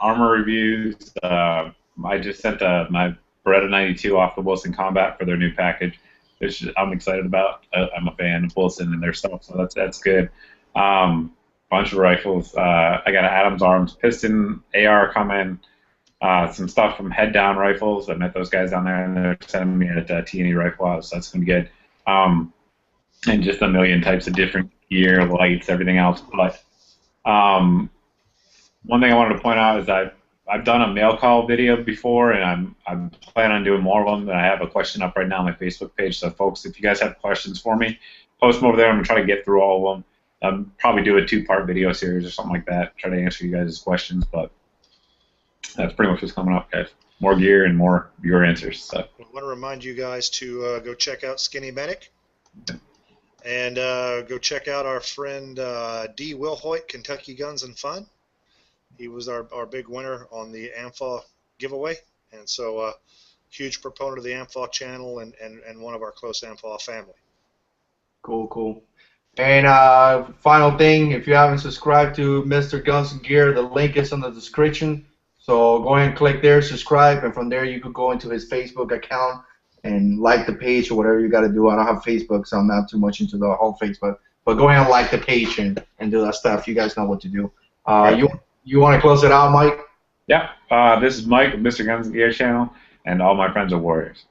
reviews. I just sent my Beretta 92 off to Wilson Combat for their new package, which I'm excited about. I'm a fan of Wilson and their stuff, so that's good. Bunch of rifles. I got an Adams Arms piston AR coming. Some stuff from Head Down Rifles. I met those guys down there, and they're sending me at T&E Rifle House, so that's going to be good. And just a million types of different gear, lights, everything else. But one thing I wanted to point out is I've done a mail call video before, and I'm planning on doing more of them. And I have a question up right now on my Facebook page. So, folks, if you guys have questions for me, post them over there. I'm going to try to get through all of them. Probably do a 2-part video series or something like that. Try to answer you guys' questions. But that's pretty much what's coming up, guys. More gear and more viewer answers. So. I want to remind you guys to go check out Skinny Medic. And go check out our friend D. Wilhoit, Kentucky Guns and Fun. He was our big winner on the AMFAW giveaway. And so huge proponent of the AMFAW channel and one of our close AMFAW family. Cool, cool. And final thing, if you haven't subscribed to Mr. Guns and Gear, the link is in the description. So go ahead and click there, subscribe, and from there you could go into his Facebook account and like the page or whatever you got to do. I don't have Facebook, so I'm not too much into the whole Facebook. But go ahead and like the page and do that stuff. You guys know what to do. You want to close it out, Mike? Yeah. This is Mike with Mr. Guns and Gear channel, and all my friends are warriors.